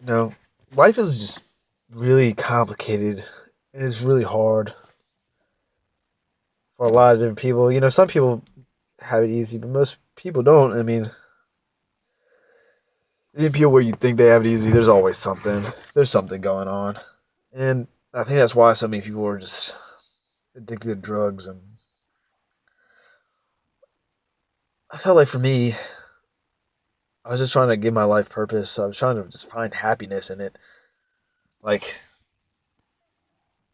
You know, life is just really complicated. It's really hard for a lot of different people. Some people have it easy, but most people don't. I mean, the people where you think they have it easy, there's always something. There's something going on. And I think that's why so many people are just addicted to drugs. And I felt like for me, I was just trying to give my life purpose. I was trying to just find happiness in it. Like,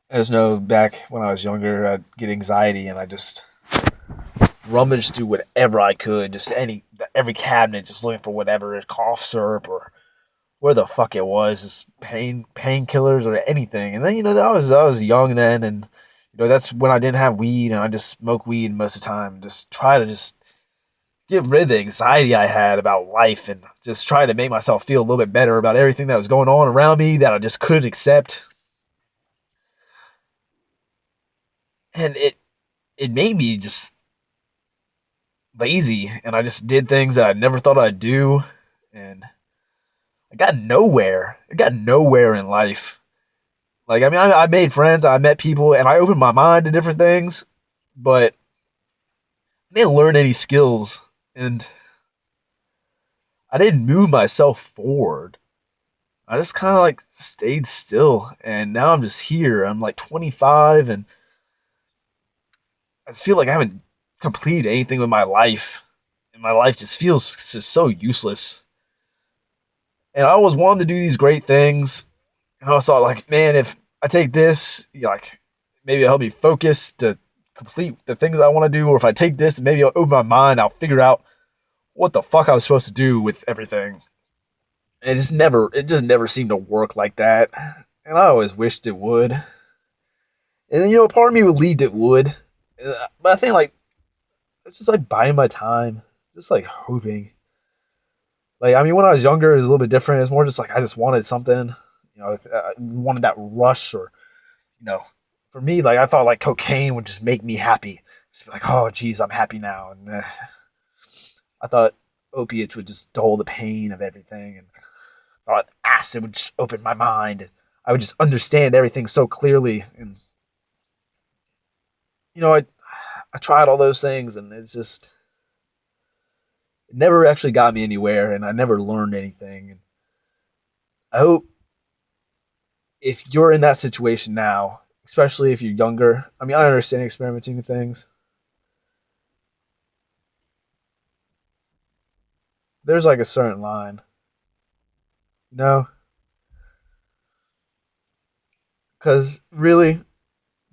I just know back when I was younger, I'd get anxiety and I just rummaged through whatever I could, just every cabinet, just looking for whatever cough syrup or where the fuck it was, just painkillers or anything. And then I was young then, and that's when I didn't have weed, and I just smoked weed most of the time. Just try to just get rid of the anxiety I had about life, and just try to make myself feel a little bit better about everything that was going on around me that I just couldn't accept. And it made me just lazy, and I just did things that I never thought I'd do, and I got nowhere. I got nowhere in life. Like, I mean, I made friends, I met people, and I opened my mind to different things, but I didn't learn any skills, and I didn't move myself forward. I just kind of like stayed still, and now I'm just here. I'm like 25, and I just feel like I haven't completed anything with my life, and my life just feels just so useless. And I always wanted to do these great things, and I was thought like, man, if I take this, like maybe it'll help me focus to complete the things I want to do, or if I take this, maybe I'll open my mind, I'll figure out what the fuck I was supposed to do with everything. And it just never seemed to work like that. And I always wished it would. And then, part of me believed it would. But I think like it's just like buying my time, just like hoping. Like, I mean, when I was younger, it was a little bit different. It's more just like I just wanted something. I wanted that rush, or you know, for me, like I thought like cocaine would just make me happy. Just be like, oh, geez, I'm happy now. And I thought opiates would just dull the pain of everything, and I thought acid would just open my mind. I would just understand everything so clearly. And I tried all those things, and it never actually got me anywhere, and I never learned anything. And I hope if you're in that situation now, especially if you're younger, I mean, I understand experimenting with things. There's like a certain line, you know, because really,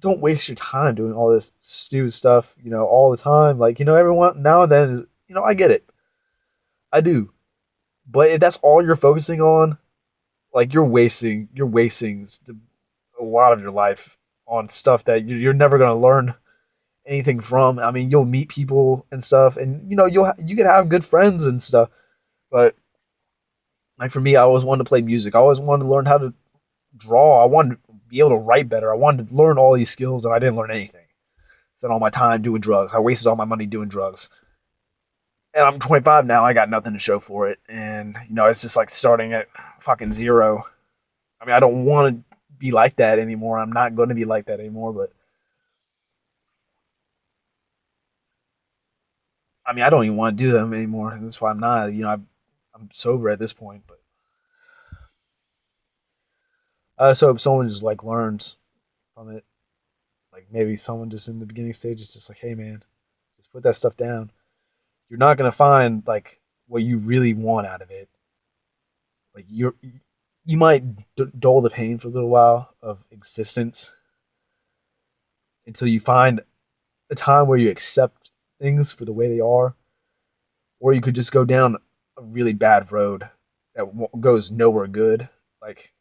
don't waste your time doing all this stupid stuff, all the time. Like, everyone now and then is, I get it. I do. But if that's all you're focusing on, like you're wasting a lot of your life on stuff that you're never going to learn anything from. I mean, you'll meet people and stuff, and you can have good friends and stuff. But like for me, I always wanted to play music. I always wanted to learn how to draw. I wanted to be able to write better. I wanted to learn all these skills, and I didn't learn anything. Spent all my time doing drugs. I wasted all my money doing drugs. And I'm 25 now. I got nothing to show for it, and it's just like starting at fucking zero. I mean, I don't want to be like that anymore. I'm not going to be like that anymore. But I mean, I don't even want to do them anymore. And that's why I'm not. I'm sober at this point. But I just hope someone just like learns from it. Like maybe someone just in the beginning stage is just like, hey man, just put that stuff down. You're not gonna find like what you really want out of it. Like you might dull the pain for a little while of existence until you find a time where you accept things for the way they are, or you could just go down a really bad road that goes nowhere good. Like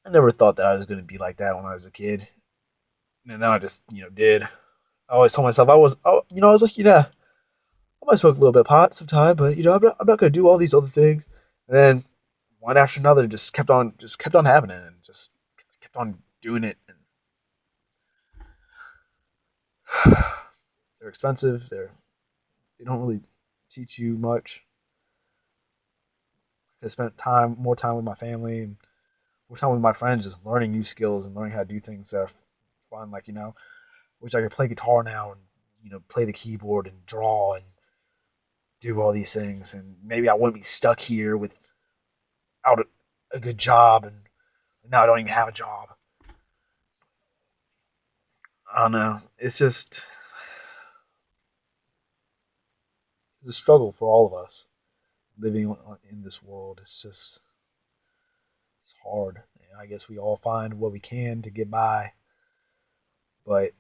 I never thought that I was gonna be like that when I was a kid, and then I just did. I always told myself I was like, I might smoke a little bit of pot sometime, but I'm not gonna do all these other things. And then one after another just kept on happening, and just kept on doing it. And they're expensive. They don't really teach you much. I spent time more time with my family and more time with my friends, just learning new skills and learning how to do things that are fun. Like which I could play guitar now and play the keyboard and draw and do all these things. And maybe I wouldn't be stuck here without a good job. And now I don't even have a job. I don't know. It's a struggle for all of us living in this world. It's hard. And I guess we all find what we can to get by, but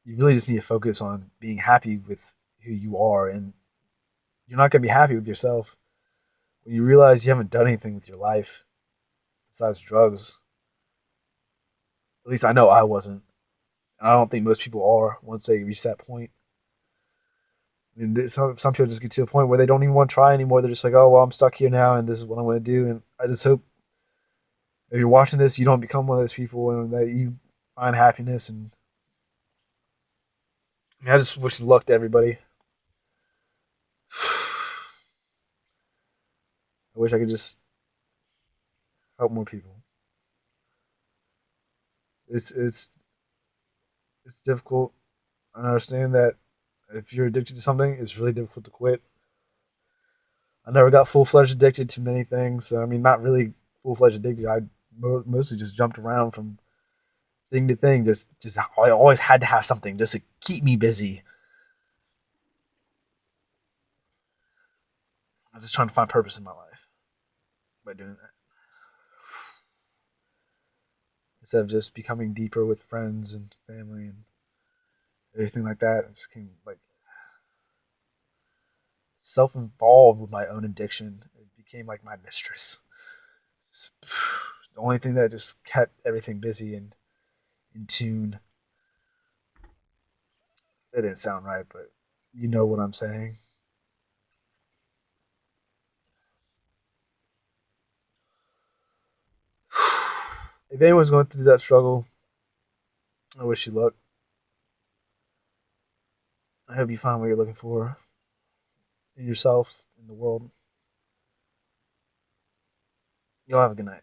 you really just need to focus on being happy with who you are, and you're not going to be happy with yourself when you realize you haven't done anything with your life besides drugs. At least I know I wasn't, and I don't think most people are once they reach that point. I mean, some people just get to a point where they don't even want to try anymore. They're just like, oh well, I'm stuck here now, and this is what I'm going to do. And I just hope if you're watching this, you don't become one of those people, and that you find happiness. And I mean, I just wish luck to everybody. I wish I could just help more people. It's it's it's difficult. I understand that if you're addicted to something, it's really difficult to quit. I never got full fledged addicted to many things. I mean, not really full fledged addicted. I mostly just jumped around from thing to thing. Just I always had to have something just to keep me busy. I was just trying to find purpose in my life by doing that instead of just becoming deeper with friends and family and everything like that. I just came like self-involved with my own addiction. It became like my mistress. It's the only thing that just kept everything busy and in tune. It didn't sound right, but you know what I'm saying. If anyone's going through that struggle, I wish you luck. I hope you find what you're looking for in yourself, in the world. You'll have a good night.